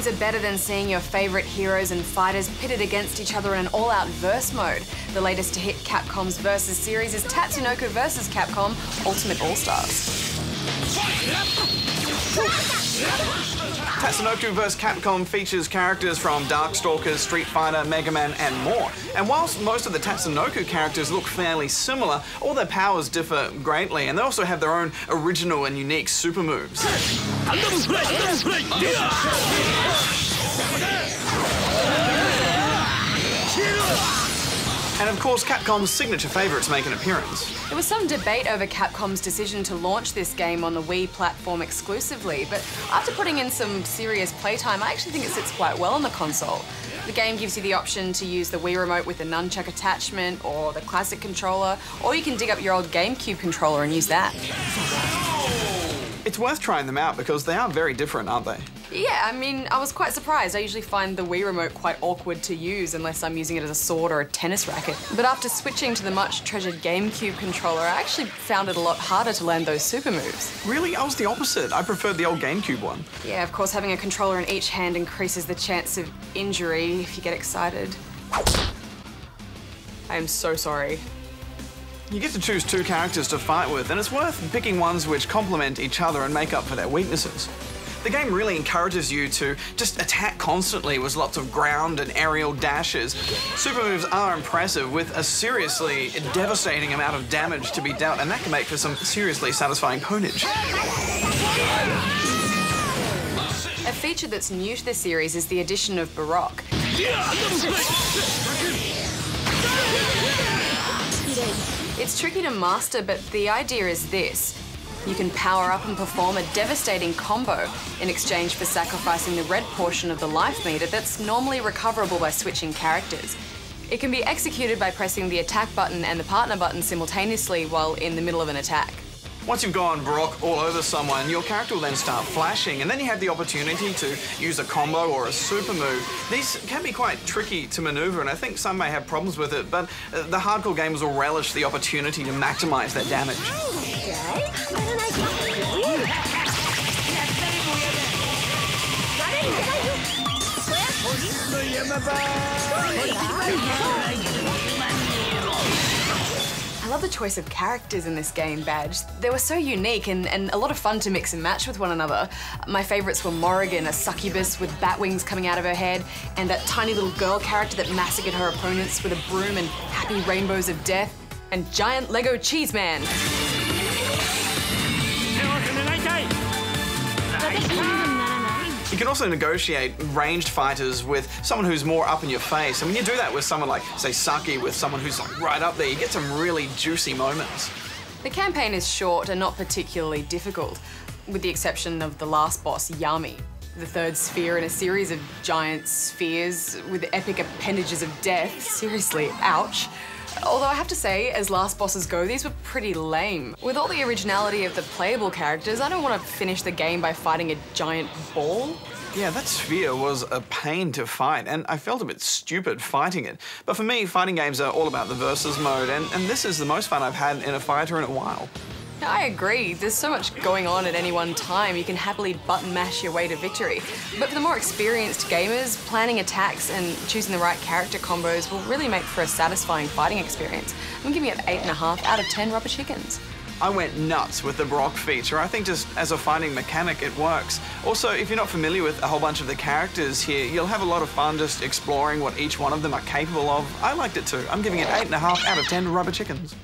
things are better than seeing your favorite heroes and fighters pitted against each other in an all-out verse mode. The latest to hit Capcom's Versus series is Tatsunoko vs. Capcom Ultimate All-Stars. Tatsunoko vs. Capcom features characters from Darkstalkers, Street Fighter, Mega Man, and more. And whilst most of the Tatsunoko characters look fairly similar, all their powers differ greatly, and they also have their own original and unique super moves. And of course, Capcom's signature favourites make an appearance. There was some debate over Capcom's decision to launch this game on the Wii platform exclusively, but after putting in some serious playtime, I actually think it sits quite well on the console. The game gives you the option to use the Wii Remote with the nunchuck attachment or the classic controller, or you can dig up your old GameCube controller and use that. It's worth trying them out because they are very different, aren't they? Yeah, I mean, I was quite surprised. I usually find the Wii Remote quite awkward to use unless I'm using it as a sword or a tennis racket. But after switching to the much treasured GameCube controller, I actually found it a lot harder to land those super moves. Really? I was the opposite. I preferred the old GameCube one. Yeah, of course, having a controller in each hand increases the chance of injury if you get excited. I am so sorry. You get to choose two characters to fight with, and it's worth picking ones which complement each other and make up for their weaknesses. The game really encourages you to just attack constantly with lots of ground and aerial dashes. Super moves are impressive with a seriously devastating amount of damage to be dealt, and that can make for some seriously satisfying ponage. A feature that's new to the series is the addition of Baroque. It's tricky to master, but the idea is this. You can power up and perform a devastating combo in exchange for sacrificing the red portion of the life meter that's normally recoverable by switching characters. It can be executed by pressing the attack button and the partner button simultaneously while in the middle of an attack. Once you've gone Baroque all over someone, your character will then start flashing, and then you have the opportunity to use a combo or a super move. These can be quite tricky to maneuver, and I think some may have problems with it, but the hardcore gamers will relish the opportunity to maximize their damage. I love the choice of characters in this game, Badge. They were so unique and a lot of fun to mix and match with one another. My favourites were Morrigan, a succubus with bat wings coming out of her head, and that tiny little girl character that massacred her opponents with a broom and happy rainbows of death, and giant Lego Cheese Man. You can also negotiate ranged fighters with someone who's more up in your face. And when you do that with someone like, say, Saki, with someone who's like right up there, you get some really juicy moments. The campaign is short and not particularly difficult, with the exception of the last boss, Yami, the third sphere in a series of giant spheres with epic appendages of death. Seriously, ouch. Although I have to say, as last bosses go, these were pretty lame. With all the originality of the playable characters, I don't want to finish the game by fighting a giant ball. Yeah, that sphere was a pain to fight, and I felt a bit stupid fighting it. But for me, fighting games are all about the versus mode, and this is the most fun I've had in a fighter in a while. I agree. There's so much going on at any one time, you can happily button mash your way to victory. But for the more experienced gamers, planning attacks and choosing the right character combos will really make for a satisfying fighting experience. I'm giving it 8.5 out of 10 rubber chickens. I went nuts with the Baroque feature. I think just as a fighting mechanic, it works. Also, if you're not familiar with a whole bunch of the characters here, you'll have a lot of fun just exploring what each one of them are capable of. I liked it too. I'm giving it 8.5 out of 10 rubber chickens.